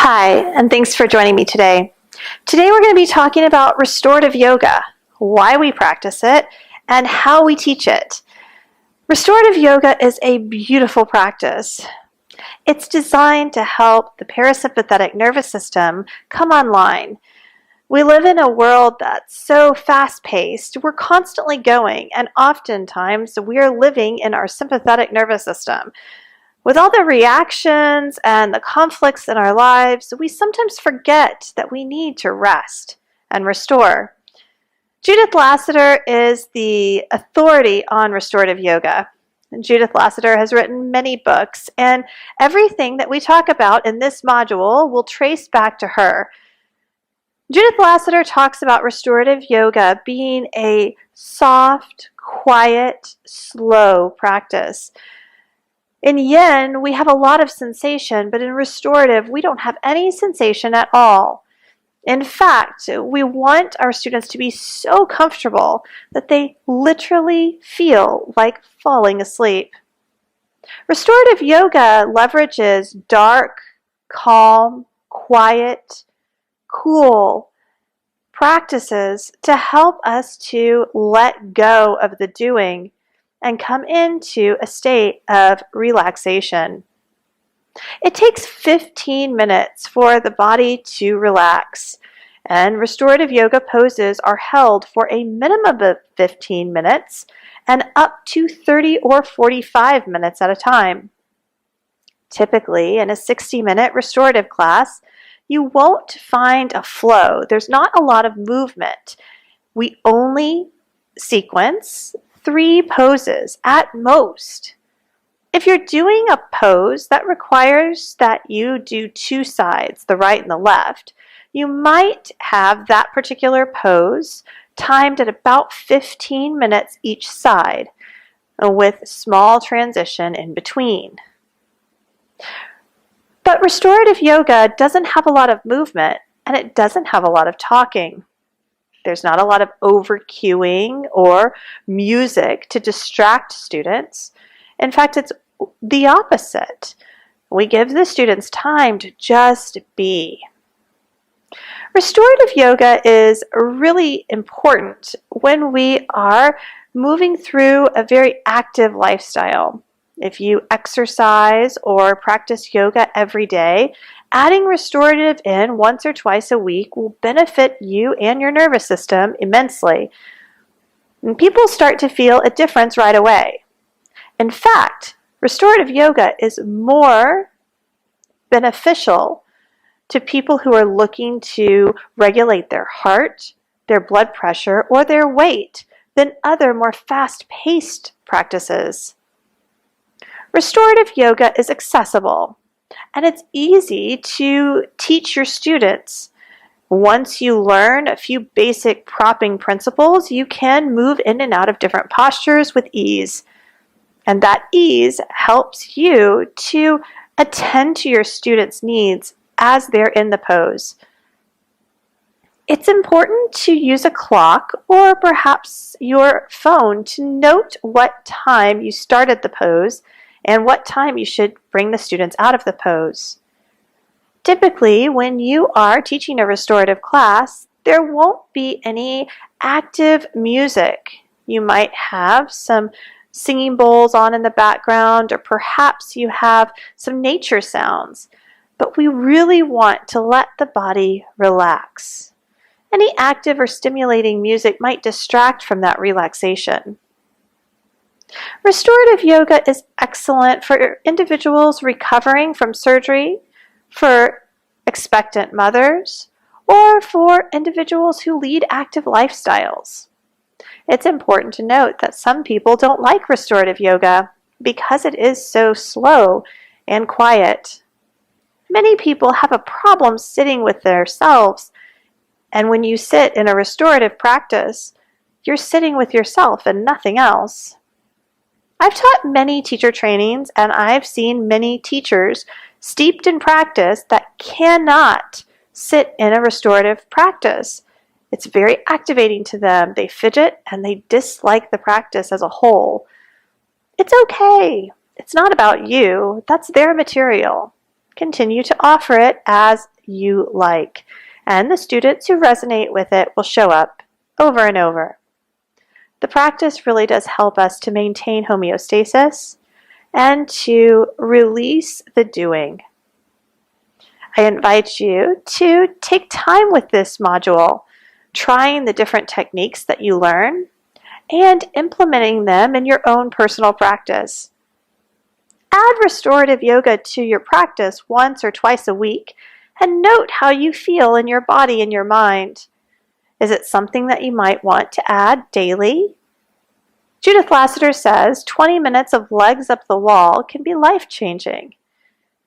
Hi, and thanks for joining me today. Today we're going to be talking about restorative yoga, why we practice it, and how we teach it. Restorative yoga is a beautiful practice. It's designed to help the parasympathetic nervous system come online. We live in a world that's so fast-paced, we're constantly going, and oftentimes we're living in our sympathetic nervous system. With all the reactions and the conflicts in our lives, we sometimes forget that we need to rest and restore. Judith Lasater is the authority on restorative yoga. Judith Lasater has written many books, and everything that we talk about in this module will trace back to her. Judith Lasater talks about restorative yoga being a soft, quiet, slow practice. In yin, we have a lot of sensation, but in restorative, we don't have any sensation at all. In fact, we want our students to be so comfortable that they literally feel like falling asleep. Restorative yoga leverages dark, calm, quiet, cool practices to help us to let go of the doing and come into a state of relaxation. It takes 15 minutes for the body to relax, and restorative yoga poses are held for a minimum of 15 minutes and up to 30 or 45 minutes at a time. Typically, in a 60-minute restorative class, you won't find a flow. There's not a lot of movement. We only sequence 3 poses at most. If you're doing a pose that requires that you do 2 sides, the right and the left, you might have that particular pose timed at about 15 minutes each side, with small transition in between. But restorative yoga doesn't have a lot of movement, and it doesn't have a lot of talking. There's not a lot of over-cueing or music to distract students. In fact, it's the opposite. We give the students time to just be. Restorative yoga is really important when we are moving through a very active lifestyle. If you exercise or practice yoga every day, adding restorative in once or twice a week will benefit you and your nervous system immensely. And people start to feel a difference right away. In fact, restorative yoga is more beneficial to people who are looking to regulate their heart, their blood pressure, or their weight than other more fast-paced practices. Restorative yoga is accessible, and it's easy to teach your students. Once you learn a few basic propping principles, you can move in and out of different postures with ease. And that ease helps you to attend to your students' needs as they're in the pose. It's important to use a clock or perhaps your phone to note what time you started the pose and what time you should bring the students out of the pose. Typically, when you are teaching a restorative class, there won't be any active music. You might have some singing bowls on in the background, or perhaps you have some nature sounds. But we really want to let the body relax. Any active or stimulating music might distract from that relaxation. Restorative yoga is excellent for individuals recovering from surgery, for expectant mothers, or for individuals who lead active lifestyles. It's important to note that some people don't like restorative yoga because it is so slow and quiet. Many people have a problem sitting with themselves, and when you sit in a restorative practice, you're sitting with yourself and nothing else. I've taught many teacher trainings, and I've seen many teachers steeped in practice that cannot sit in a restorative practice. It's very activating to them. They fidget and they dislike the practice as a whole. It's okay. It's not about you. That's their material. continue to offer it as you like, and the students who resonate with it will show up over and over. The practice really does help us to maintain homeostasis and to release the doing. I invite you to take time with this module, trying the different techniques that you learn and implementing them in your own personal practice. Add restorative yoga to your practice once or twice a week and note how you feel in your body and your mind. Is it something that you might want to add daily? Judith Lassiter says 20 minutes of legs up the wall can be life-changing.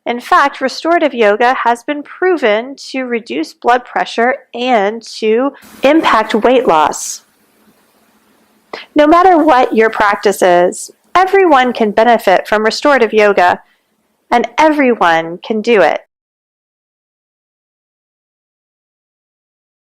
In fact, restorative yoga has been proven to reduce blood pressure and to impact weight loss. No matter what your practice is, everyone can benefit from restorative yoga, and everyone can do it.